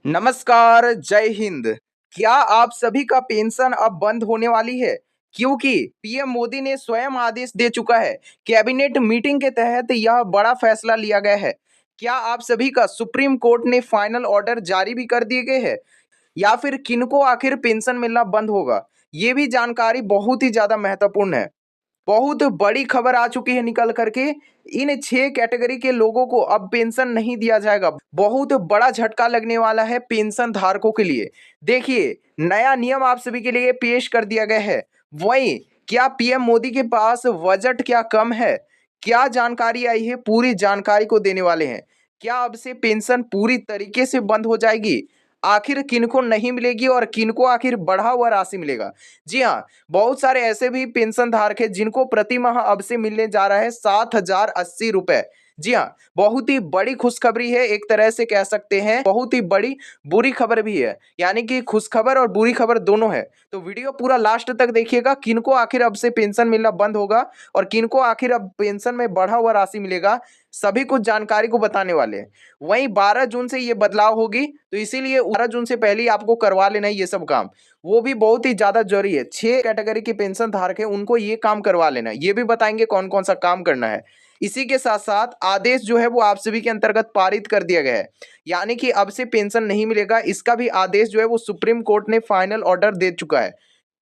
नमस्कार, जय हिंद। क्या आप सभी का पेंशन अब बंद होने वाली है? क्योंकि पीएम मोदी ने स्वयं आदेश दे चुका है। कैबिनेट मीटिंग के तहत यह बड़ा फैसला लिया गया है। क्या आप सभी का सुप्रीम कोर्ट ने फाइनल ऑर्डर जारी भी कर दिए गए हैं या फिर किनको आखिर पेंशन मिलना बंद होगा? ये भी जानकारी बहुत ही ज़्यादा महत्वपूर्ण है। बहुत बड़ी खबर आ चुकी है निकल करके। इन 6 कैटेगरी के लोगों को अब पेंशन नहीं दिया जाएगा। बहुत बड़ा झटका लगने वाला है पेंशन धारकों के लिए। देखिए, नया नियम आप सभी के लिए पेश कर दिया गया है। वहीं क्या पीएम मोदी के पास बजट क्या कम है? क्या जानकारी आई है, पूरी जानकारी को देने वाले हैं। क्या अब से पेंशन पूरी तरीके से बंद हो जाएगी? आखिर किनको नहीं मिलेगी और किनको आखिर बढ़ा हुआ राशि मिलेगा? जी हाँ, बहुत सारे ऐसे भी पेंशन धारक हैं जिनको प्रति माह अब से मिलने जा रहा है 7,080 रुपए। जी हाँ, बहुत ही बड़ी खुशखबरी है, एक तरह से कह सकते हैं बहुत ही बड़ी बुरी खबर भी है। यानी कि खुशखबर और बुरी खबर दोनों है। तो वीडियो पूरा लास्ट तक देखिएगा, किनको आखिर अब से पेंशन मिलना बंद होगा और किनको आखिर अब पेंशन में बढ़ा हुआ राशि मिलेगा, सभी कुछ जानकारी को बताने वाले हैं। वहीं 12 जून से ये बदलाव होगी, तो इसीलिए 12 जून से पहले ही आपको करवा लेना है ये सब काम। वो भी बहुत ही ज़्यादा ज़रूरी है। 6 कैटेगरी के पेंशन धारक हैं, उनको ये काम करवा लेना है। ये भी बताएँगे कौन-कौन सा काम करना है। इसी के साथ-साथ आदेश जो है वो आप सभी के अंतर्गत पारित कर दिया गया है। यानी कि अब से पेंशन नहीं मिलेगा, इसका भी आदेश जो है वो सुप्रीम कोर्ट ने फाइनल ऑर्डर दे चुका है।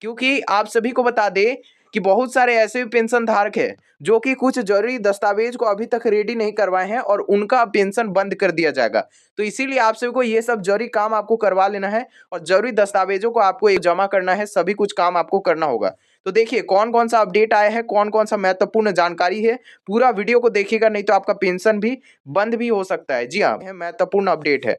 क्योंकि आप सभी को बता दें कि बहुत सारे ऐसे भी पेंशन धारक हैं जो कि कुछ ज़रूरी दस्तावेज को अभी तक रेडी नहीं करवाए हैं और उनका पेंशन बंद कर दिया जाएगा। तो इसीलिए आप सभी को ये सब ज़रूरी काम आपको करवा लेना है और ज़रूरी दस्तावेज़ों को आपको जमा करना है, सभी कुछ काम आपको करना होगा। तो देखिए कौन-कौन सा अपडेट आया है, कौन-कौन सा महत्वपूर्ण जानकारी है, पूरा वीडियो को देखिएगा, नहीं तो आपका पेंशन भी बंद भी हो सकता है। जी हाँ, यह महत्वपूर्ण अपडेट है।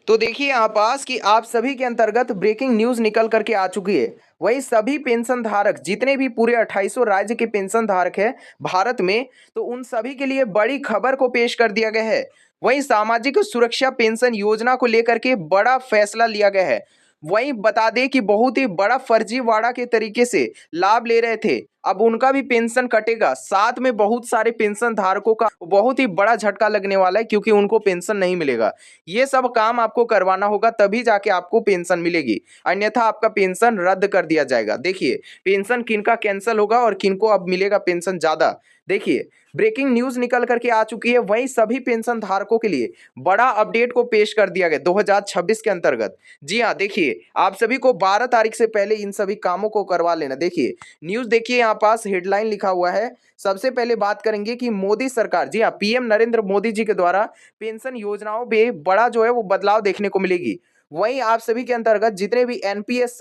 तो देखिए यहाँ पास कि आप सभी के अंतर्गत ब्रेकिंग न्यूज़ निकल करके आ चुकी है। वही सभी पेंशन धारक जितने भी पूरे 2800 राज्य के पेंशन धारक हैं भारत में, तो उन सभी के लिए बड़ी खबर को पेश कर दिया गया है। वहीं सामाजिक सुरक्षा पेंशन योजना को लेकर के बड़ा फैसला लिया गया है। वहीं बता दें कि बहुत ही बड़ा फर्जीवाड़ा के तरीके से लाभ ले रहे थे, अब उनका भी पेंशन कटेगा। साथ में बहुत सारे पेंशन धारकों का बहुत ही बड़ा झटका लगने वाला है क्योंकि उनको पेंशन नहीं मिलेगा। ये सब काम आपको करवाना होगा, तभी जाके आपको पेंशन मिलेगी, अन्यथा आपका पेंशन रद्द कर दिया जाएगा। देखिए पेंशन किनका कैंसिल होगा और किनको अब मिलेगा पेंशन ज़्यादा। देखिए ब्रेकिंग न्यूज़ निकल करके आ चुकी है। वहीं सभी पेंशन धारकों के लिए बड़ा अपडेट को पेश कर दिया गया 2026 के अंतर्गत। जी हाँ, देखिए आप सभी को 12 तारीख से पहले इन सभी कामों को करवा लेना। देखिए न्यूज़ देखिए, यहाँ पास हेडलाइन लिखा हुआ है। सबसे पहले बात करेंगे कि मोदी सरकार, जी हाँ, पीएम नरेंद्र मोदी जी के द्वारा पेंशन योजनाओं में बड़ा जो है वो बदलाव देखने को मिलेगी। वहीं आप सभी के अंतर्गत जितने भी एनपीएस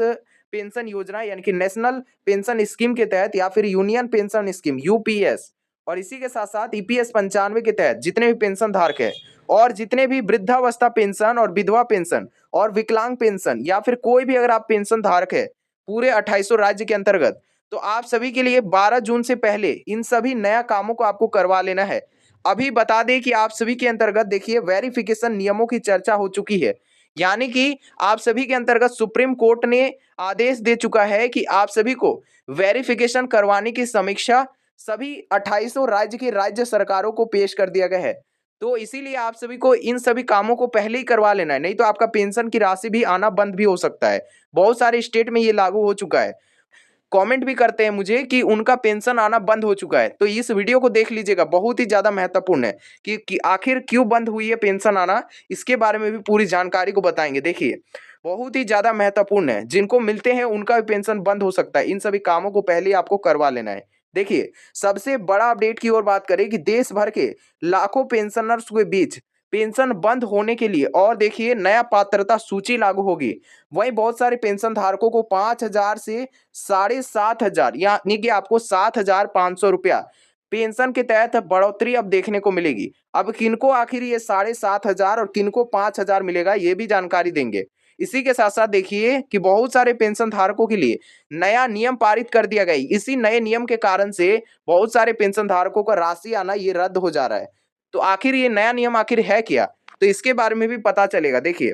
पेंशन योजना यानी कि नेशनल पेंशन स्कीम के तहत या फिर यूनियन पेंशन स्कीम यूपीएस, और इसी के साथ साथ ईपीएस 95 के तहत जितने भी पेंशन धारक है और जितने भी वृद्धावस्था पेंशन और विधवा पेंशन और विकलांग पेंशन या फिर कोई भी अगर आप पेंशन धारक है पूरे 2800 राज्य के अंतर्गत, तो आप सभी के लिए 12 जून से पहले इन सभी नया कामों को आपको करवा लेना है। अभी बता दें कि आप सभी के अंतर्गत देखिए वेरिफिकेशन नियमों की चर्चा हो चुकी है। यानी कि आप सभी के अंतर्गत सुप्रीम कोर्ट ने आदेश दे चुका है कि आप सभी को वेरिफिकेशन करवाने की समीक्षा सभी 2800 राज्य की राज्य सरकारों को पेश कर दिया गया है। तो इसीलिए आप सभी को इन सभी कामों को पहले ही करवा लेना है, नहीं तो आपका पेंशन की राशि भी आना बंद भी हो सकता है। बहुत सारे स्टेट में ये लागू हो चुका है। कमेंट भी करते हैं मुझे कि उनका पेंशन आना बंद हो चुका है, तो इस वीडियो को देख लीजिएगा, बहुत ही ज़्यादा महत्वपूर्ण है कि आखिर क्यों बंद हुई है पेंशन आना, इसके बारे में भी पूरी जानकारी को बताएंगे। देखिए बहुत ही ज़्यादा महत्वपूर्ण है, जिनको मिलते हैं उनका भी पेंशन बंद हो सकता है। इन सभी कामों को पहले ही आपको करवा लेना है। देखिए सबसे बड़ा अपडेट की ओर बात करें कि देश भर के लाखों पेंशनर्स के बीच पेंशन बंद होने के लिए और देखिए नया पात्रता सूची लागू होगी। वहीं बहुत सारे पेंशन धारकों को 5,000 से 7,500 यानी कि आपको 7,500 रुपया पेंशन के तहत बढ़ोतरी अब देखने को मिलेगी। अब किनको आखिर ये 7,500 और किनको 5,000 मिलेगा, ये भी जानकारी देंगे। इसी के साथ साथ देखिए कि बहुत सारे पेंशन धारकों के लिए नया नियम पारित कर दिया गया। इसी नए नियम के कारण से बहुत सारे पेंशन धारकों का राशि आना ये रद्द हो जा रहा है। तो आखिर ये नया नियम आखिर है क्या, तो इसके बारे में भी पता चलेगा। देखिए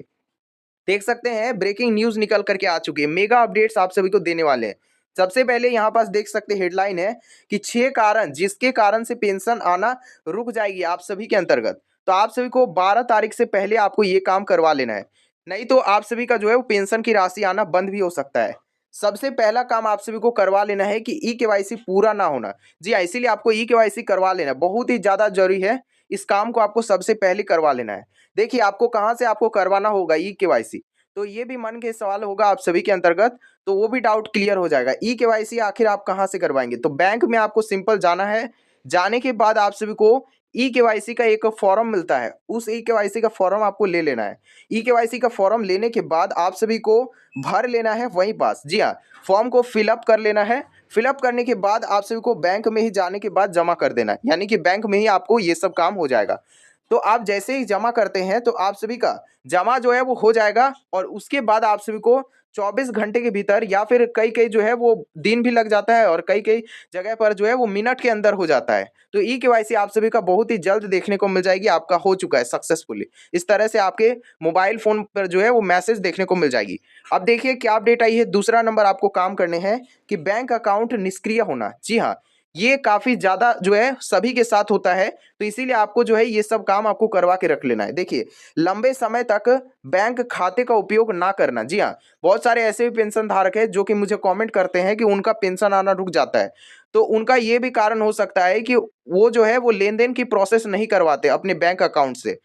देख सकते हैं ब्रेकिंग न्यूज़ निकल करके आ चुकी है, मेगा अपडेट्स आप सभी को देने वाले हैं। सबसे पहले यहाँ पास देख सकते हैं हेडलाइन है कि 6 कारण जिसके कारण से पेंशन आना रुक जाएगी आप सभी के अंतर्गत। तो आप सभी को 12 तारीख से पहले आपको ये काम करवा लेना है, नहीं तो आप सभी का जो है वो पेंशन की राशि आना बंद भी हो सकता है। सबसे पहला काम आप सभी को करवा लेना है कि ई केवाईसी पूरा ना होना। जी हाँ, इसीलिए आपको ई केवाईसी करवा लेना है, बहुत ही ज़्यादा जरूरी है। इस काम को आपको सबसे पहले करवा लेना है। देखिए आपको कहाँ से आपको करवाना होगा ई केवाईसी, तो ये भी मन के सवाल होगा आप सभी के अंतर्गत, तो वो भी डाउट क्लियर हो जाएगा। ई केवाईसी आखिर आप कहाँ से करवाएंगे, तो बैंक में आपको सिंपल जाना है। जाने के बाद आप सभी को ई केवाईसी का एक फॉर्म मिलता है, उस ई केवाईसी का फॉर्म आपको ले लेना है। ई केवाईसी का फॉर्म लेने के बाद आप सभी को भर लेना है वहीं पास। जी हाँ, फॉर्म को फिलअप कर लेना है। फिलअप करने के बाद आप सभी को बैंक में ही जाने के बाद जमा कर देना है, यानी कि बैंक में ही आपको ये सब काम हो जाएगा। तो आप जैसे ही जमा करते हैं तो आप सभी का जमा जो है वो हो जाएगा, और उसके बाद आप सभी को 24 घंटे के भीतर, या फिर कई कई जो है वो दिन भी लग जाता है, और कई कई जगह पर जो है वो मिनट के अंदर हो जाता है। तो ई केवाईसी आप सभी का बहुत ही जल्द देखने को मिल जाएगी, आपका हो चुका है सक्सेसफुली। इस तरह से आपके मोबाइल फोन पर जो है वो मैसेज देखने को मिल जाएगी। अब देखिए क्या अपडेट आई है। दूसरा नंबर आपको काम करने हैं कि बैंक अकाउंट निष्क्रिय होना। जी हाँ, ये काफी ज्यादा जो है सभी के साथ होता है, तो इसीलिए आपको जो है ये सब काम आपको करवा के रख लेना है। देखिए, लंबे समय तक बैंक खाते का उपयोग ना करना। जी हाँ, बहुत सारे ऐसे भी पेंशन धारक है जो कि मुझे कमेंट करते हैं कि उनका पेंशन आना रुक जाता है। तो उनका ये भी कारण हो सकता है कि वो जो है वो लेन देन की प्रोसेस नहीं करवाते अपने बैंक अकाउंट से।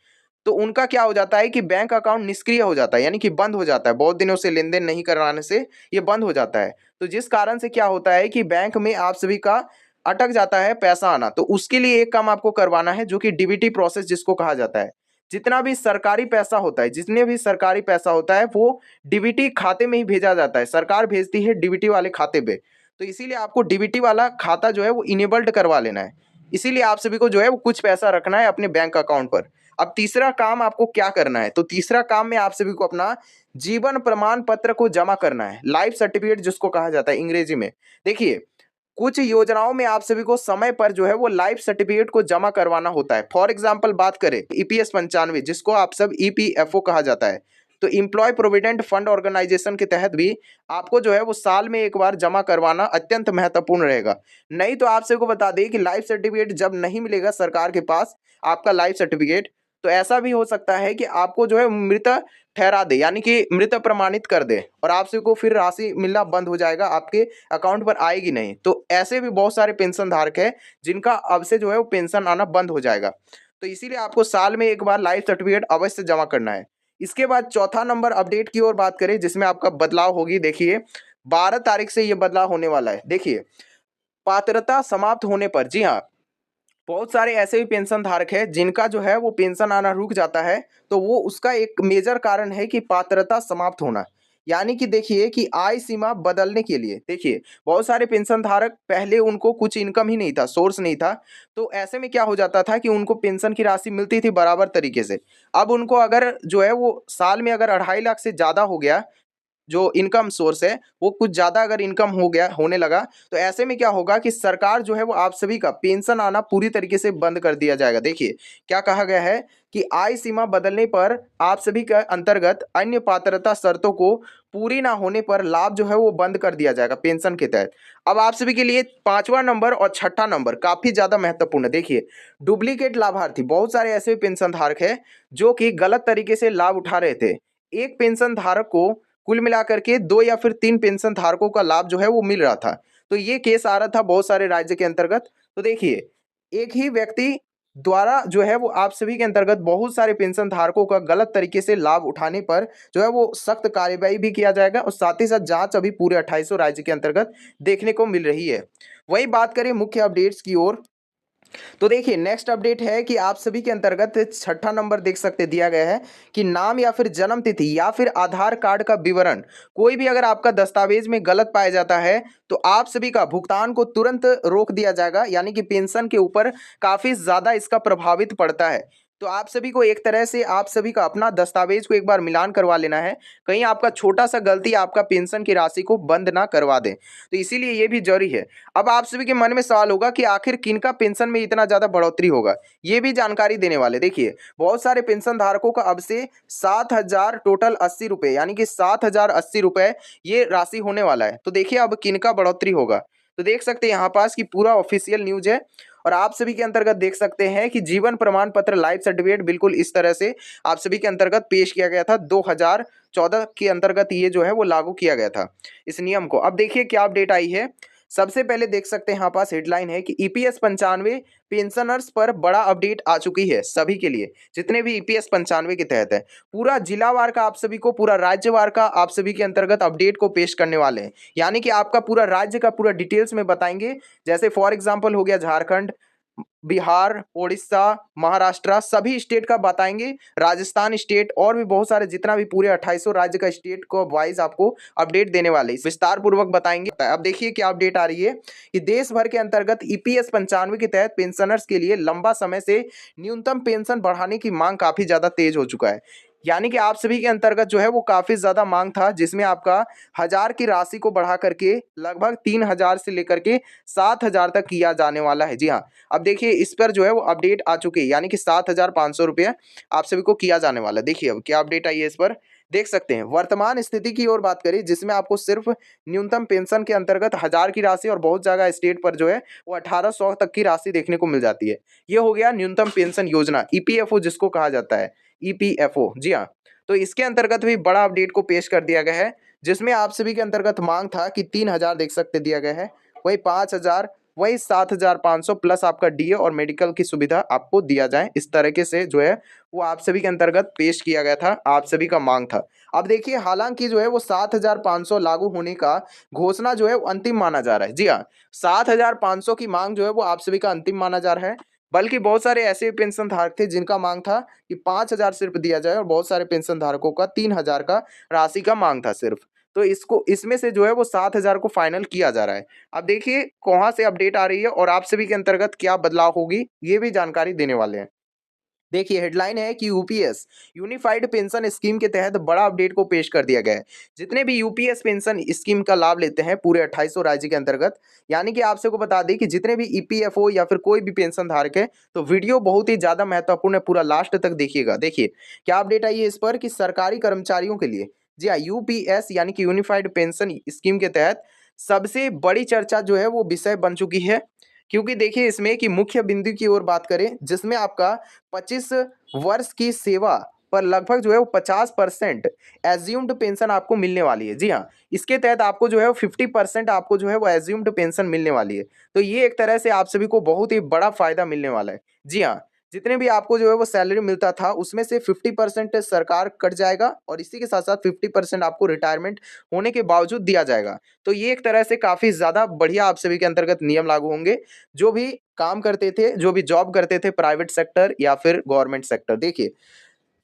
तो उनका क्या हो जाता है कि बैंक अकाउंट निष्क्रिय हो जाता है, यानी कि बंद हो जाता है। बहुत दिनों से लेन देन नहीं करवाने से ये बंद हो जाता है। तो जिस कारण से क्या होता है कि बैंक में आप सभी का अटक जाता है पैसा आना। तो उसके लिए एक काम आपको करवाना है, जो कि डीबीटी प्रोसेस जिसको कहा जाता है। जितना भी सरकारी पैसा होता है, जितने भी सरकारी पैसा होता है, वो डीबीटी खाते में ही भेजा जाता है। सरकार भेजती है डीबीटी वाले खाते पे। तो इसीलिए आपको डीबीटी वाला खाता जो है वो इनेबल्ड करवा लेना है। इसीलिए आप सभी को जो है वो कुछ पैसा रखना है अपने बैंक अकाउंट पर। अब तीसरा काम आपको क्या करना है, तो तीसरा काम में आप सभी को अपना जीवन प्रमाण पत्र को जमा करना है, लाइफ सर्टिफिकेट जिसको कहा जाता है अंग्रेजी में। देखिए, कुछ योजनाओं में आप सभी को समय पर जो है वो लाइफ सर्टिफिकेट को जमा करवाना होता है। फॉर एग्जांपल बात करें ईपीएस 95, जिसको आप सब ईपीएफओ कहा जाता है, तो इम्प्लॉय प्रोविडेंट फंड ऑर्गेनाइजेशन के तहत भी आपको जो है वो साल में एक बार जमा करवाना अत्यंत महत्वपूर्ण रहेगा। नहीं तो आप सभी को बता दें कि लाइफ सर्टिफिकेट जब नहीं मिलेगा सरकार के पास आपका लाइफ सर्टिफिकेट, तो ऐसा भी हो सकता है कि आपको जो है मृत ठहरा दे, यानी कि मृत प्रमाणित कर दे, और आप सभी को फिर राशि मिलना बंद हो जाएगा, आपके अकाउंट पर आएगी नहीं। तो ऐसे भी बहुत सारे पेंशन धारक है जिनका अब से जो है वो पेंशन आना बंद हो जाएगा। तो इसीलिए आपको साल में एक बार लाइफ सर्टिफिकेट अवश्य जमा करना है। इसके बाद चौथा नंबर अपडेट की ओर बात करें, जिसमें आपका बदलाव होगी। देखिए, 12 तारीख से ये बदलाव होने वाला है। देखिए, पात्रता समाप्त होने पर, जी हाँ, बहुत सारे ऐसे भी पेंशन धारक है जिनका जो है वो पेंशन आना रुक जाता है। तो वो उसका एक मेजर कारण है कि पात्रता समाप्त होना। यानी कि देखिए कि आय सीमा बदलने के लिए, देखिए बहुत सारे पेंशन धारक पहले उनको कुछ इनकम ही नहीं था, सोर्स नहीं था। तो ऐसे में क्या हो जाता था कि उनको पेंशन की राशि मिलती थी बराबर तरीके से। अब उनको अगर जो है वो साल में अगर 2.5 लाख से ज़्यादा हो गया, जो इनकम सोर्स है वो कुछ ज़्यादा अगर इनकम हो गया होने लगा, तो ऐसे में क्या होगा कि सरकार जो है वो आप सभी का पेंशन आना पूरी तरीके से बंद कर दिया जाएगा। देखिए क्या कहा गया है कि आय सीमा बदलने पर आप सभी का अंतर्गत अन्य पात्रता शर्तों को पूरी ना होने पर लाभ जो है वो बंद कर दिया जाएगा पेंशन के तहत। अब आप सभी के लिए पांचवा नंबर और छठा नंबर काफी ज्यादा महत्वपूर्ण है। देखिए, डुप्लीकेट लाभार्थी, बहुत सारे ऐसे पेंशन धारक है जो कि गलत तरीके से लाभ उठा रहे थे। एक पेंशन धारक को कुल मिलाकर के 2 या फिर 3 पेंशन धारकों का लाभ जो है वो मिल रहा था। तो ये केस आ रहा था बहुत सारे राज्य के अंतर्गत। तो देखिए, एक ही व्यक्ति द्वारा जो है वो आप सभी के अंतर्गत बहुत सारे पेंशन धारकों का गलत तरीके से लाभ उठाने पर जो है वो सख्त कार्यवाही भी किया जाएगा, और साथ ही साथ जांच अभी पूरे 2800 राज्य के अंतर्गत देखने को मिल रही है। वही बात करें मुख्य अपडेट्स की ओर, तो देखिए नेक्स्ट अपडेट है कि आप सभी के अंतर्गत छठा नंबर देख सकते दिया गया है कि नाम या फिर जन्म तिथि या फिर आधार कार्ड का विवरण कोई भी अगर आपका दस्तावेज में गलत पाया जाता है, तो आप सभी का भुगतान को तुरंत रोक दिया जाएगा, यानी कि पेंशन के ऊपर काफी ज्यादा इसका प्रभावित पड़ता है। तो आप सभी को एक तरह से आप सभी का अपना दस्तावेज को एक बार मिलान करवा लेना है, कहीं आपका छोटा सा गलती आपका पेंशन की राशि को बंद ना करवा दे। तो इसीलिए ये भी जरूरी है। अब आप सभी के मन में सवाल होगा कि आखिर किनका पेंशन में इतना ज्यादा बढ़ोतरी होगा, ये भी जानकारी देने वाले। देखिए, बहुत सारे पेंशन धारकों का अब से 7,000 टोटल 80 रुपए, यानी कि 7,080 रुपए ये राशि होने वाला है। तो देखिए अब किनका बढ़ोतरी होगा, तो देख सकते हैं यहाँ पास कि पूरा ऑफिशियल न्यूज है। और आप सभी के अंतर्गत देख सकते हैं कि जीवन प्रमाण पत्र लाइफ सर्टिफिकेट बिल्कुल इस तरह से आप सभी के अंतर्गत पेश किया गया था। 2014 के अंतर्गत ये जो है वो लागू किया गया था इस नियम को। अब देखिए क्या अपडेट आई है। सबसे पहले देख सकते हैं यहाँ पास हेडलाइन है कि ईपीएस 95 पेंशनर्स पर बड़ा अपडेट आ चुकी है सभी के लिए, जितने भी ईपीएस 95 के तहत है। पूरा जिलावार का आप सभी को, पूरा राज्यवार का आप सभी के अंतर्गत अपडेट को पेश करने वाले हैं, यानी कि आपका पूरा राज्य का पूरा डिटेल्स में बताएंगे। जैसे फॉर एग्जाम्पल हो गया झारखंड, बिहार, उड़ीसा, महाराष्ट्र, सभी स्टेट का बताएंगे, राजस्थान स्टेट और भी बहुत सारे जितना भी पूरे 2800 राज्य का स्टेट को वाइज आपको अपडेट देने वाले विस्तार पूर्वक बताएंगे। अब देखिए क्या अपडेट आ रही है कि देश भर के अंतर्गत ईपीएस 95 के तहत पेंशनर्स के लिए लंबा समय से न्यूनतम पेंशन बढ़ाने की मांग काफी ज्यादा तेज हो चुका है। यानी कि आप सभी के अंतर्गत जो है वो काफी ज्यादा मांग था, जिसमें आपका 1000 की राशि को बढ़ा करके लगभग 3000 से लेकर के 7000 तक किया जाने वाला है। जी हाँ, अब देखिए इस पर जो है वो अपडेट आ चुकी है, यानी कि 7500 रुपये आप सभी को किया जाने वाला है। देखिए अब क्या अपडेट आई है इस पर देख सकते हैं। वर्तमान स्थिति की ओर बात करें, जिसमें आपको सिर्फ न्यूनतम पेंशन के अंतर्गत 1000 की राशि और बहुत जगह स्टेट पर जो है वो 1800 तक की राशि देखने को मिल जाती है। ये हो गया न्यूनतम पेंशन योजना, ईपीएफओ जिसको कहा जाता है, ईपीएफओ। जी हाँ, तो इसके अंतर्गत भी बड़ा अपडेट को पेश कर दिया गया है, जिसमें आप सभी के अंतर्गत मांग था कि 3000 देख सकते दिया गया है, वही 5000, वही 7500 प्लस आपका डीए और मेडिकल की सुविधा आपको दिया जाए। इस तरीके से जो है वो आप सभी के अंतर्गत पेश किया गया था, आप सभी का मांग था। अब देखिए हालांकि जो है वो 7500 लागू होने का घोषणा जो है वो अंतिम माना जा रहा है। जी हाँ, 7500 की मांग जो है वो आप सभी का अंतिम माना जा रहा है, बल्कि बहुत सारे ऐसे पेंशन धारक थे जिनका मांग था कि 5000 सिर्फ दिया जाए, और बहुत सारे पेंशन धारकों का 3000 का राशि का मांग था सिर्फ। तो इसको इसमें से जो है वो 7000 को फाइनल किया जा रहा है। अब देखिए कहाँ से अपडेट आ रही है और आप सभी के अंतर्गत क्या बदलाव होगी, ये भी जानकारी देने वाले हैं। देखिए हेडलाइन है कि यूपीएस यूनिफाइड पेंशन स्कीम के तहत बड़ा अपडेट को पेश कर दिया गया है। जितने भी यूपीएस पेंशन स्कीम का लाभ लेते हैं पूरे 2800 राज्य के अंतर्गत, यानी कि आप सबको बता दें कि जितने भी ईपीएफओ या फिर कोई भी पेंशन धारक है, तो वीडियो बहुत ही ज्यादा महत्वपूर्ण है, पूरा लास्ट तक देखिएगा। देखिए क्या अपडेट आई है इस पर कि सरकारी कर्मचारियों के लिए, जी हाँ, यूपीएस यानी कि यूनिफाइड पेंशन स्कीम के तहत सबसे बड़ी चर्चा जो है वो विषय बन चुकी है। क्योंकि देखिए इसमें कि मुख्य बिंदु की ओर बात करें, जिसमें आपका 25 वर्ष की सेवा पर लगभग जो है वो 50% एज्यूम्ड पेंशन आपको मिलने वाली है। जी हाँ, इसके तहत आपको जो है वो 50% आपको जो है वो एज्यूम्ड पेंशन मिलने वाली है। तो ये एक तरह से आप सभी को बहुत ही बड़ा फायदा मिलने वाला है। जी हाँ, जितने भी आपको जो है वो सैलरी मिलता था उसमें से 50% सरकार कट जाएगा, और इसी के साथ साथ 50% आपको रिटायरमेंट होने के बावजूद दिया जाएगा। तो ये एक तरह से काफी ज्यादा बढ़िया आप सभी के अंतर्गत नियम लागू होंगे, जो भी काम करते थे, जो भी जॉब करते थे प्राइवेट सेक्टर या फिर गवर्नमेंट सेक्टर। देखिए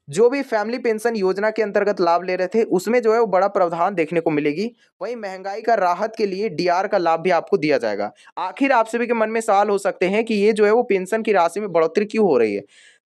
जो भी फैमिली पेंशन योजना के अंतर्गत लाभ ले रहे थे उसमें जो है वो बड़ा प्रावधान देखने को मिलेगी। वहीं महंगाई का राहत के लिए डीआर का लाभ भी आपको दिया जाएगा। आखिर आप सभी के मन में सवाल हो सकते हैं कि ये जो है वो पेंशन की राशि में बढ़ोतरी क्यों हो रही है।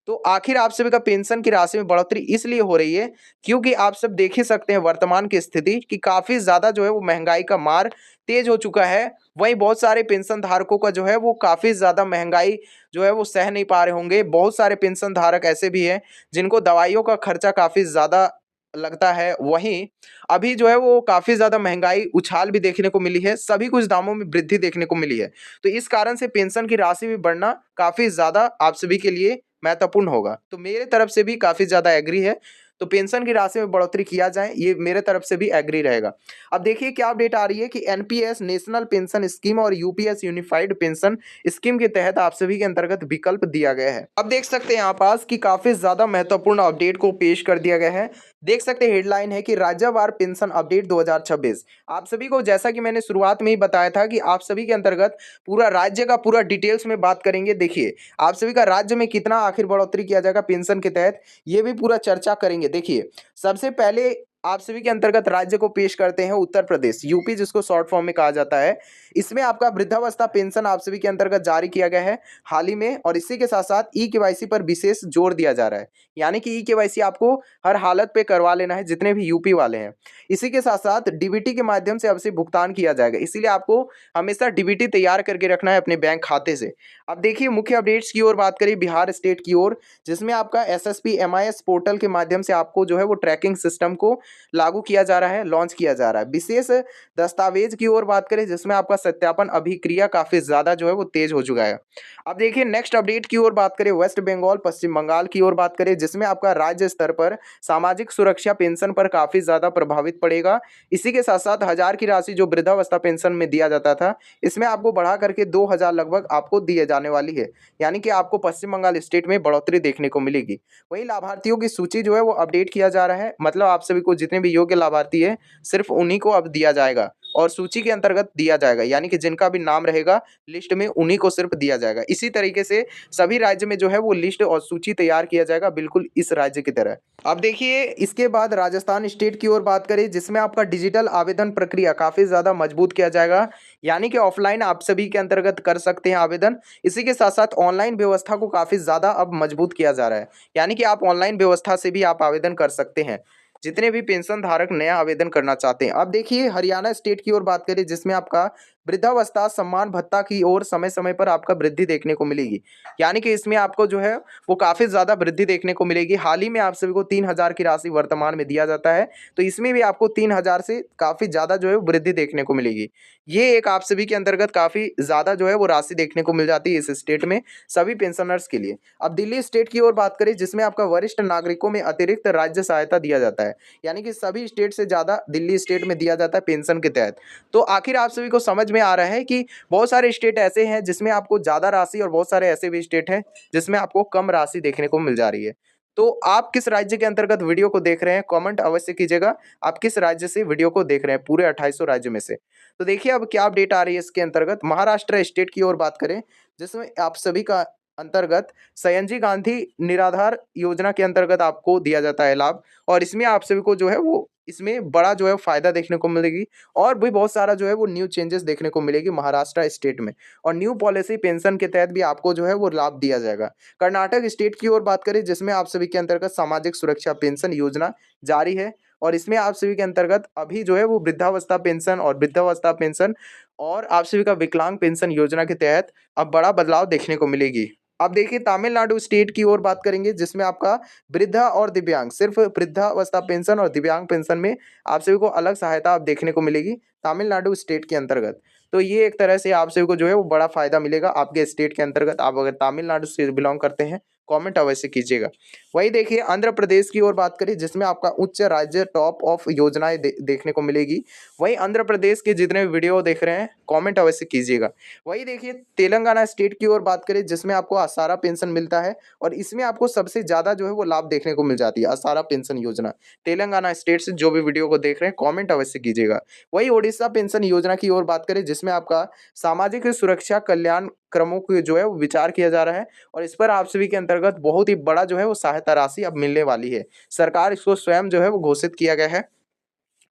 तो आखिर आप सभी का पेंशन की राशि में बढ़ोतरी इसलिए हो रही है क्योंकि आप सब देख ही सकते हैं वर्तमान की स्थिति कि काफी ज्यादा जो है वो महंगाई का मार तेज हो चुका है। वहीं बहुत सारे पेंशन धारकों का जो है वो काफी ज्यादा महंगाई जो है वो सह नहीं पा रहे होंगे। बहुत सारे पेंशन धारक ऐसे भी हैं जिनको दवाइयों का खर्चा काफी ज्यादा लगता है। वहीं अभी जो है वो काफी ज्यादा महंगाई उछाल भी देखने को मिली है, सभी कुछ दामों में वृद्धि देखने को मिली है। तो इस कारण से पेंशन की राशि भी बढ़ना काफी ज्यादा आप सभी के लिए महत्वपूर्ण होगा। तो मेरे तरफ से भी काफी ज्यादा एग्री है, तो पेंशन की राशि में बढ़ोतरी किया जाए, ये मेरे तरफ से भी एग्री रहेगा। अब देखिए क्या अपडेट आ रही है कि एनपीएस नेशनल पेंशन स्कीम और यूपीएस यूनिफाइड पेंशन स्कीम के तहत आप सभी के अंतर्गत विकल्प दिया गया है। अब देख सकते हैं यहाँ पास कि काफी ज्यादा महत्वपूर्ण अपडेट को पेश कर दिया गया है। देख सकते हैं हेडलाइन है कि राज्यवार पेंशन अपडेट 2026। आप सभी को जैसा कि मैंने शुरुआत में ही बताया था कि आप सभी के अंतर्गत पूरा राज्य का पूरा डिटेल्स में बात करेंगे। देखिए आप सभी का राज्य में कितना आखिर बढ़ोतरी किया जाएगा पेंशन के तहत, ये भी पूरा चर्चा करेंगे। देखिए सबसे पहले आप सभी के अंतर्गत राज्य को पेश करते हैं उत्तर प्रदेश, यूपी जिसको शॉर्ट फॉर्म में कहा जाता है। इसमें आपका वृद्धावस्था पेंशन आप सभी के अंतर्गत जारी किया गया है हाल ही में, और इसी के साथ साथ ई केवाईसी पर विशेष जोर दिया जा रहा है। यानी कि ई केवाईसी आपको हर हालत पे करवा लेना है जितने भी यूपी वाले हैं। इसी के साथ साथ डीबीटी के माध्यम से अब से भुगतान किया जाएगा, इसीलिए आपको हमेशा डीबीटी तैयार करके रखना है अपने बैंक खाते से। अब देखिए मुख्य अपडेट्स की ओर बात करें बिहार स्टेट की ओर, जिसमें आपका एसएसपी एमआईएस पोर्टल के माध्यम से आपको जो है वो ट्रैकिंग सिस्टम को लागू किया जा रहा है, लॉन्च किया जा रहा है। विशेष दस्तावेज की ओर बात करें जिसमें आपका सत्यापन अभिक्रिया काफी ज्यादा जो है वो तेज हो चुका है। अब देखिए नेक्स्ट अपडेट की ओर बात करें, वेस्ट बंगाल पश्चिम बंगाल की ओर बात करें जिसमें आपका राज्य स्तर पर सामाजिक सुरक्षा पेंशन पर काफी ज्यादा प्रभावित पड़ेगा। इसी के साथ साथ 1000 की राशि जो वृद्धावस्था पेंशन में दिया जाता था, इसमें आपको बढ़ा करके 2000 लगभग आपको दिए जाने वाली है, यानी कि आपको पश्चिम बंगाल स्टेट में बढ़ोतरी देखने को मिलेगी। वहीं लाभार्थियों की सूची जो है वो अपडेट किया जा रहा है, मतलब आप सभी को जितने भी योग्य लाभार्थी है सिर्फ उन्हीं को अब दिया जाएगा और सूची के अंतर्गत दिया जाएगा, यानी कि जिनका भी नाम रहेगा लिस्ट में उन्हीं को सिर्फ दिया जाएगा। इसी तरीके से सभी राज्य में जो है वो लिस्ट और सूची तैयार किया जाएगा, बिल्कुल इस राज्य की तरह। अब देखिए इसके बाद राजस्थान स्टेट की ओर बात करें जिसमें आपका डिजिटल आवेदन प्रक्रिया काफी ज्यादा मजबूत किया जाएगा, यानी कि ऑफलाइन आप सभी के अंतर्गत कर सकते हैं आवेदन। इसी के साथ साथ ऑनलाइन व्यवस्था को काफी ज्यादा अब मजबूत किया जा रहा है, यानी कि आप ऑनलाइन व्यवस्था से भी आप आवेदन कर सकते हैं जितने भी पेंशन धारक नया आवेदन करना चाहते हैं। अब देखिए हरियाणा स्टेट की ओर बात करें जिसमें आपका वृद्धावस्था सम्मान भत्ता की ओर समय समय पर आपका वृद्धि देखने को मिलेगी, यानी कि इसमें आपको जो है वो काफी ज्यादा वृद्धि देखने को मिलेगी। हाल ही में आप सभी को 3000 की राशि वर्तमान में दिया जाता है, तो इसमें भी आपको 3000 से काफी ज्यादा जो है वृद्धि देखने को मिलेगी। ये एक आप सभी के अंतर्गत काफी ज्यादा जो है वो राशि देखने को मिल जाती है इस स्टेट में सभी पेंशनर्स के लिए। अब दिल्ली स्टेट की ओर बात करें जिसमें आपका वरिष्ठ नागरिकों में अतिरिक्त राज्य सहायता दिया जाता है, यानी कि सभी स्टेट से ज्यादा दिल्ली स्टेट में दिया जाता है पेंशन के तहत। तो आखिर आप सभी को समझ में आ रहा है कि बहुत सारे स्टेट ऐसे हैं जिसमें आपको ज्यादा राशि और बहुत सारे ऐसे भी स्टेट हैं जिसमें आपको कम राशि देखने को मिल जा रही है। तो आप किस राज्य के अंतर्गत वीडियो को देख रहे हैं कमेंट अवश्य कीजिएगा, आप किस राज्य से वीडियो को देख रहे हैं पूरे 2800 राज्य में से। तो देखिए अब क्या अपडेट आ रही है इसके अंतर्गत, महाराष्ट्र स्टेट की ओर बात करें जिसमें आप सभी का अंतर्गत संजय गांधी निराधार योजना के अंतर्गत आपको दिया जाता है लाभ, और इसमें आप सभी को जो है वो इसमें बड़ा जो है फायदा देखने को मिलेगी और भी बहुत सारा जो है वो न्यू चेंजेस देखने को मिलेगी महाराष्ट्र स्टेट में, और न्यू पॉलिसी पेंशन के तहत भी आपको जो है वो लाभ दिया जाएगा। कर्नाटक स्टेट की ओर बात करें जिसमें आप सभी के अंतर्गत सामाजिक सुरक्षा पेंशन योजना जारी है, और इसमें आप सभी के अंतर्गत अभी जो है वो वृद्धावस्था पेंशन और आप सभी का विकलांग पेंशन योजना के तहत अब बड़ा बदलाव देखने को मिलेगी। अब देखिए तमिलनाडु स्टेट की ओर बात करेंगे जिसमें आपका वृद्धा और दिव्यांग, सिर्फ वृद्धावस्था पेंशन और दिव्यांग पेंशन में आप सभी को अलग सहायता आप देखने को मिलेगी तमिलनाडु स्टेट के अंतर्गत। तो ये एक तरह से आप सभी को जो है वो बड़ा फायदा मिलेगा आपके स्टेट के अंतर्गत, आप अगर तमिलनाडु से बिलोंग करते हैं कमेंट अवश्य कीजिएगा। वही देखिए आंध्र प्रदेश की ओर बात करें जिसमें आपका उच्च राज्य टॉप ऑफ योजनाएं देखने को मिलेगी। वही आंध्र प्रदेश के जितने वीडियो देख रहे हैं कमेंट अवश्य कीजिएगा। वही देखिए तेलंगाना स्टेट की ओर बात करें जिसमें आपको आसारा पेंशन मिलता है, और इसमें आपको सबसे ज्यादा जो है वो लाभ देखने को मिल जाती है आसारा पेंशन योजना। तेलंगाना स्टेट से जो भी वीडियो को देख रहे हैं कमेंट अवश्य कीजिएगा। वही ओडिशा पेंशन योजना की ओर बात करें जिसमें आपका सामाजिक सुरक्षा कल्याण क्रमों को जो है वो विचार किया जा रहा है, और इस पर आप सभी के अंतर्गत बहुत ही बड़ा जो है वो सहायता राशि अब मिलने वाली है। सरकार इसको स्वयं जो है वो घोषित किया गया है।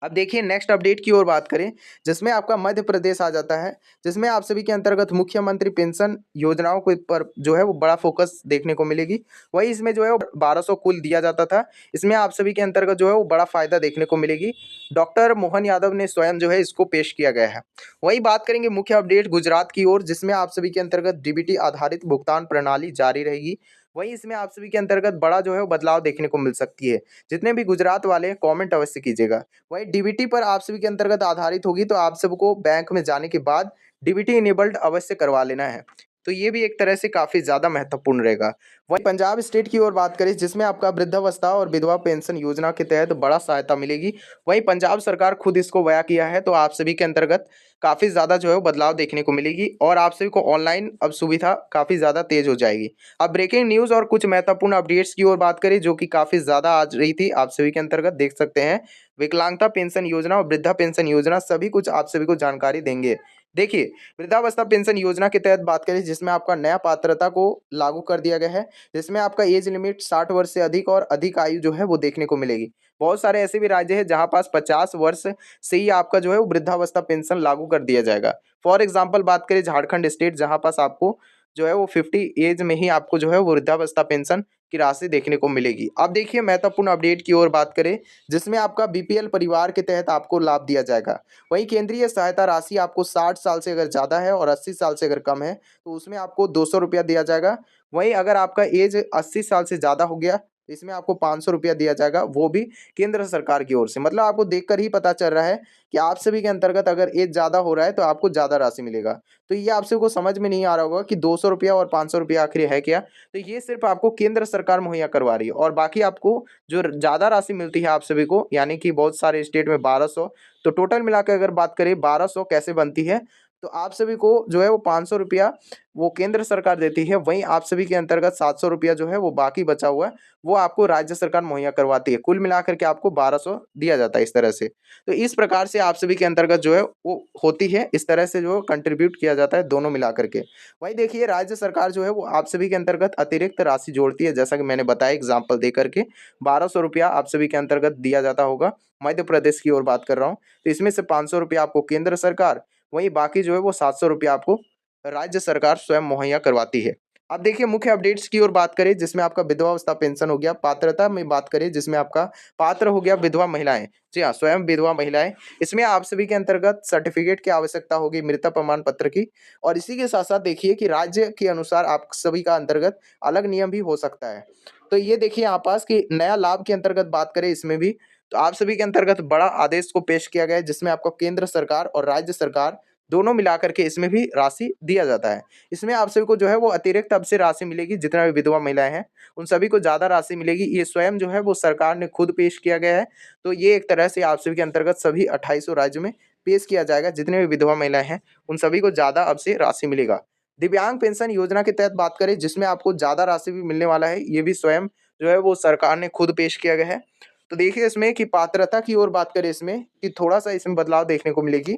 अब देखिए नेक्स्ट अपडेट की ओर बात करें जिसमें आपका मध्य प्रदेश आ जाता है, जिसमें आप सभी के अंतर्गत मुख्यमंत्री पेंशन योजनाओं के पर जो है वो बड़ा फोकस देखने को मिलेगी। वही इसमें जो है वो 1200 कुल दिया जाता था, इसमें आप सभी के अंतर्गत जो है वो बड़ा फायदा देखने को मिलेगी। डॉक्टर मोहन यादव ने स्वयं जो है इसको पेश किया गया है। वही बात करेंगे मुख्य अपडेट गुजरात की ओर जिसमें आप सभी के अंतर्गत डीबीटी आधारित भुगतान प्रणाली जारी रहेगी। वही इसमें आप सभी के अंतर्गत बड़ा जो है वो बदलाव देखने को मिल सकती है। जितने भी गुजरात वाले हैं कमेंट अवश्य कीजिएगा। वही डीबीटी पर आप सभी के अंतर्गत आधारित होगी, तो आप सबको बैंक में जाने के बाद डीबीटी इनेबल्ड अवश्य करवा लेना है, तो ये भी एक तरह से काफी ज्यादा महत्वपूर्ण रहेगा। वही पंजाब स्टेट की ओर बात करें जिसमें आपका वृद्धावस्था और विधवा पेंशन योजना के तहत बड़ा सहायता मिलेगी। वही पंजाब सरकार खुद इसको बयां किया है, तो आप सभी के अंतर्गत काफी ज्यादा जो है वो बदलाव देखने को मिलेगी, और आप सभी को ऑनलाइन अब सुविधा काफी ज्यादा तेज हो जाएगी। अब ब्रेकिंग न्यूज और कुछ महत्वपूर्ण अपडेट्स की ओर बात करें जो कि काफी ज्यादा आज रही थी, आप सभी के अंतर्गत देख सकते हैं विकलांगता पेंशन योजना और वृद्धा पेंशन योजना सभी कुछ आप सभी को जानकारी देंगे। देखिए वृद्धावस्था पेंशन योजना के तहत बात करें जिसमें आपका नया पात्रता को लागू कर दिया गया है, जिसमें आपका एज लिमिट 60 वर्ष से अधिक और अधिक आयु जो है वो देखने को मिलेगी। बहुत सारे ऐसे भी राज्य हैं जहां पास 50 वर्ष से ही आपका जो है वो वृद्धावस्था पेंशन लागू कर दिया जाएगा। फॉर एग्जाम्पल बात करें झारखंड स्टेट जहां पास आपको जो है वो 50 एज में ही आपको जो है वो वृद्धावस्था पेंशन की राशि देखने को मिलेगी। अब देखिए महत्वपूर्ण अपडेट की ओर बात करें जिसमें आपका बीपीएल परिवार के तहत आपको लाभ दिया जाएगा। वहीं केंद्रीय सहायता राशि आपको 60 साल से अगर ज़्यादा है और 80 साल से अगर कम है तो उसमें आपको 200 रुपया दिया जाएगा। वहीं अगर आपका एज 80 साल से ज़्यादा हो गया इसमें आपको 500 रुपया दिया जाएगा, वो भी केंद्र सरकार की ओर से। मतलब आपको देखकर ही पता चल रहा है कि आप सभी के अंतर्गत अगर एज ज़्यादा हो रहा है तो आपको ज़्यादा राशि मिलेगा। तो ये आप सबको समझ में नहीं आ रहा होगा कि 200 रुपया और 500 रुपया आखिर है क्या? तो ये सिर्फ़ आपको केंद्र सरकार मुहैया करवा रही है और बाकी आपको जो ज़्यादा राशि मिलती है आप सभी को, यानी कि बहुत सारे स्टेट में 1200, तो टोटल मिला के अगर बात करें 1200 कैसे बनती है, तो आप सभी को जो है वो 500 रुपया वो केंद्र सरकार देती है, वहीं आप सभी के अंतर्गत 700 रुपया जो है वो बाकी बचा हुआ है, वो आपको राज्य सरकार मुहैया करवाती है। कुल मिलाकर के आपको 1200 दिया जाता है इस तरह से। तो इस प्रकार से आप सभी के अंतर्गत जो है वो होती है, इस तरह से जो कंट्रीब्यूट किया जाता है दोनों मिलाकर के। वहीं देखिए राज्य सरकार जो है वो आप सभी के अंतर्गत अतिरिक्त राशि जोड़ती है, जैसा कि मैंने बताया एग्जाम्पल दे करके 1200 रुपया आप सभी के अंतर्गत दिया जाता होगा। मध्य प्रदेश की ओर बात कर रहा हूँ, तो इसमें से 500 रुपया आपको केंद्र सरकार, वहीं बाकी जो है वो 700 रुपया आपको राज्य सरकार स्वयं मुहैया करवाती है। अब देखिए मुख्य अपडेट्स की ओर बात करें, जिसमें आपका विधवा अवस्था पेंशन हो गया, पात्रता में बात करें जिसमें आपका पात्र हो गया विधवा महिलाएं, जी हाँ स्वयं विधवा महिलाएं, इसमें आप सभी के अंतर्गत सर्टिफिकेट की आवश्यकता होगी, मृत्यु प्रमाण पत्र की। और इसी के साथ साथ देखिए कि राज्य के अनुसार आप सभी का अंतर्गत अलग नियम भी हो सकता है। तो ये देखिए यहाँ पास कि नया लाभ के अंतर्गत बात करें इसमें भी, तो आप सभी के अंतर्गत बड़ा आदेश को पेश किया गया है, जिसमें आपको केंद्र सरकार और राज्य सरकार दोनों मिलाकर के इसमें भी राशि दिया जाता है। इसमें आप सभी को जो है वो अतिरिक्त अब से राशि मिलेगी, जितना भी विधवा महिलाएं हैं उन सभी को ज़्यादा राशि मिलेगी। ये स्वयं जो है वो सरकार ने खुद पेश किया गया है। तो ये एक तरह से आप सभी के अंतर्गत सभी 2800 राज्यों में पेश किया जाएगा, जितने भी विधवा महिलाएं हैं उन सभी को ज़्यादा अब से राशि मिलेगा। दिव्यांग पेंशन योजना के तहत बात करें, जिसमें आपको ज़्यादा राशि भी मिलने वाला है, ये भी स्वयं जो है वो सरकार ने खुद पेश किया गया है। तो देखिए इसमें कि पात्रता की ओर बात करें इसमें कि थोड़ा-सा इसमें बदलाव देखने को मिलेगी।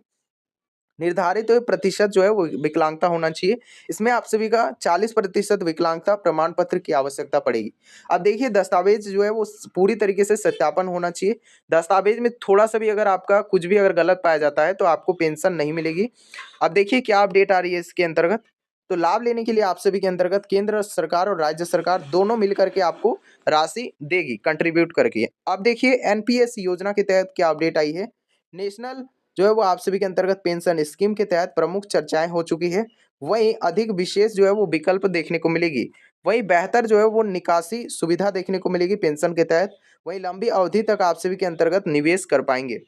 निर्धारित प्रतिशत जो है वो विकलांगता होना चाहिए। इसमें आप सभी का 40% विकलांगता प्रमाण पत्र की आवश्यकता पड़ेगी। अब देखिए दस्तावेज जो है वो पूरी तरीके से सत्यापन होना चाहिए। दस्तावेज में थोड़ा-सा भी अगर आपका कुछ भी अगर गलत पाया जाता है तो आपको पेंशन नहीं मिलेगी। अब देखिए क्या अपडेट आ रही है इसके अंतर्गत, तो लाभ लेने के लिए आप सभी के अंतर्गत केंद्र सरकार और राज्य सरकार दोनों मिलकर के आपको राशि देगी कंट्रीब्यूट करके। अब देखिए एनपीएस योजना के तहत क्या अपडेट आई है। नेशनल जो है वो आप सभी के अंतर्गत पेंशन स्कीम के तहत प्रमुख चर्चाएं हो चुकी है। वहीं अधिक विशेष जो है वो विकल्प देखने को मिलेगी। वहीं बेहतर जो है वो निकासी सुविधा देखने को मिलेगी पेंशन के तहत। वहीं लंबी अवधि तक आप सभी के अंतर्गत निवेश कर पाएंगे।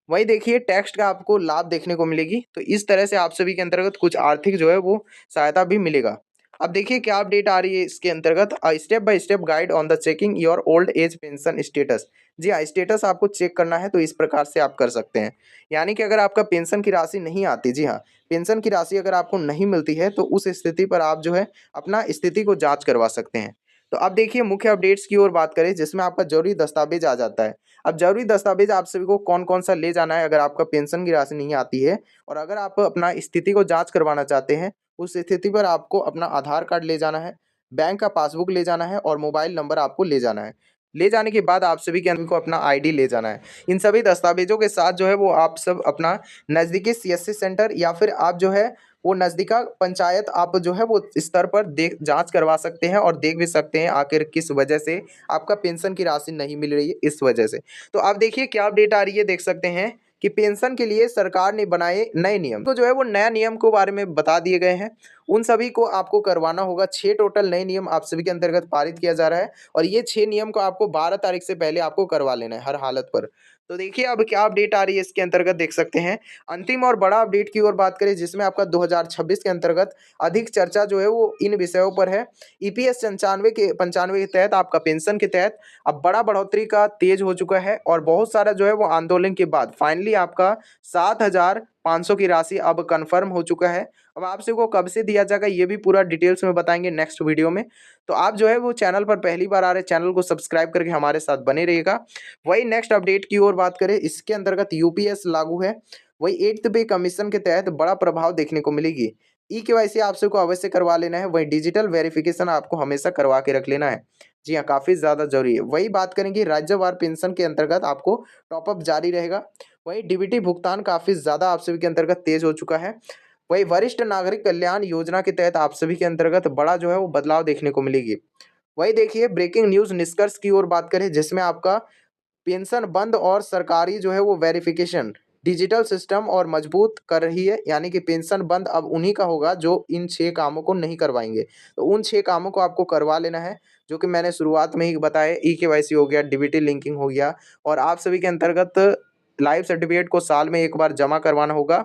वहीं देखिए टैक्स का आपको लाभ देखने को मिलेगी। तो इस तरह से आप सभी के अंतर्गत कुछ आर्थिक जो है वो सहायता भी मिलेगा। अब देखिए क्या अपडेट आ रही है इसके अंतर्गत, step by step guide on the checking your old age pension status. जी हाँ, स्टेटस आपको चेक करना है तो इस प्रकार से आप कर सकते हैं। यानी कि अगर आपका पेंशन की राशि नहीं आती, जी हाँ, पेंशन की राशि अगर आपको नहीं मिलती है तो उस स्थिति पर आप जो है अपना स्थिति को जांच करवा सकते हैं। तो अब देखिए मुख्य अपडेट्स की ओर बात करें, जिसमें आपका जरूरी दस्तावेज आ जाता है। अब जरूरी दस्तावेज आप सभी को कौन कौन सा ले जाना है अगर आपका पेंशन की राशि नहीं आती है और अगर आप अपना स्थिति को जांच करवाना चाहते हैं, उस स्थिति पर आपको अपना आधार कार्ड ले जाना है, बैंक का पासबुक ले जाना है और मोबाइल नंबर आपको ले जाना है। ले जाने के बाद आप सभी के को अपना आईडी ले जाना है। इन सभी दस्तावेजों के साथ जो है वो आप सब अपना नज़दीकी सीएससी सेंटर या फिर आप जो है वो नज़दीका पंचायत आप जो है वो स्तर पर देख जांच करवा सकते हैं और देख भी सकते हैं आखिर किस वजह से आपका पेंशन की राशि नहीं मिल रही है, इस वजह से। तो आप देखिए क्या अपडेट आ रही है, देख सकते हैं कि पेंशन के लिए सरकार ने बनाए नए नियम, तो जो है वो नया नियम के बारे में बता दिए गए हैं। उन सभी को आपको करवाना होगा। 6 टोटल नए नियम आप सभी के अंतर्गत पारित किया जा रहा है और ये 6 नियम को आपको 12 तारीख से पहले आपको करवा लेना है हर हालत पर। तो देखिए अब क्या अपडेट आ रही है इसके अंतर्गत, देख सकते हैं। अंतिम और बड़ा अपडेट की ओर बात करें, जिसमें आपका 2026 के अंतर्गत अधिक चर्चा जो है वो इन विषयों पर है। ईपीएस 95 के तहत आपका पेंशन के तहत अब बड़ा बढ़ोतरी का तेज हो चुका है और बहुत सारा जो है वो आंदोलन के बाद फाइनली आपका 7500 की राशि अब कंफर्म हो चुका है। अब आपसे को कब से दिया जाएगा ये भी पूरा डिटेल्स में बताएंगे नेक्स्ट वीडियो में। तो आप जो है वो चैनल पर पहली बार आ रहे, चैनल को सब्सक्राइब करके हमारे साथ बने रहिएगा। वही नेक्स्ट अपडेट की ओर बात करें, इसके अंतर्गत यूपीएस लागू है। वही 8th पे कमीशन के तहत बड़ा प्रभाव देखने को मिलेगी। ई केवाईसी आप सबको अवश्य करवा लेना है। वही डिजिटल वेरिफिकेशन आपको हमेशा करवा के रख लेना है। जी हाँ, काफ़ी ज़्यादा जरूरी है। वही बात करेंगे राज्यवार पेंशन के अंतर्गत आपको टॉपअप जारी रहेगा। वही डीबीटी भुगतान काफ़ी ज़्यादा आप सभी के अंतर्गत तेज हो चुका है। वही वरिष्ठ नागरिक कल्याण योजना के तहत आप सभी के अंतर्गत बड़ा जो है वो बदलाव देखने को मिलेगी। वही देखिए ब्रेकिंग न्यूज़ निष्कर्ष की ओर बात करें, जिसमें आपका पेंशन बंद और सरकारी जो है वो वेरिफिकेशन डिजिटल सिस्टम और मजबूत कर रही है, यानी कि पेंशन बंद अब उन्हीं का होगा जो इन 6 कामों को नहीं करवाएँगे। तो उन 6 कामों को आपको करवा लेना है, जो कि मैंने शुरुआत में ही बताया। ई-केवाईसी हो गया, डीबीटी लिंकिंग हो गया और आप सभी के अंतर्गत लाइफ सर्टिफिकेट को साल में 1 बार जमा करवाना होगा।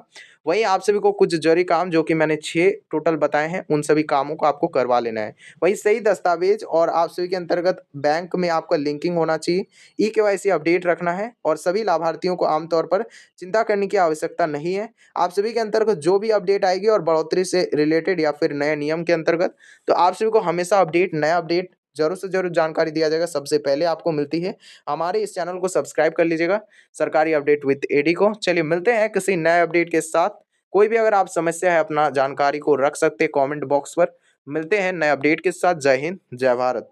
वहीं आप सभी को कुछ ज़रूरी काम जो कि मैंने 6 टोटल बताए हैं, उन सभी कामों को आपको करवा लेना है। वहीं सही दस्तावेज़ और आप सभी के अंतर्गत बैंक में आपका लिंकिंग होना चाहिए, ई-केवाईसी अपडेट रखना है और सभी लाभार्थियों को आम तौर पर चिंता करने की आवश्यकता नहीं है। आप सभी के अंतर्गत जो भी अपडेट आएगी और बढ़ोतरी से रिलेटेड या फिर नए नियम के अंतर्गत, तो आप सभी को हमेशा नया अपडेट ज़रूर से ज़रूर जानकारी दिया जाएगा, सबसे पहले आपको मिलती है। हमारे इस चैनल को सब्सक्राइब कर लीजिएगा, सरकारी अपडेट विद एडी को। चलिए मिलते हैं किसी नए अपडेट के साथ। कोई भी अगर आप समस्या है, अपना जानकारी को रख सकते हैं कमेंट बॉक्स पर। मिलते हैं नए अपडेट के साथ। जय हिंद, जय भारत।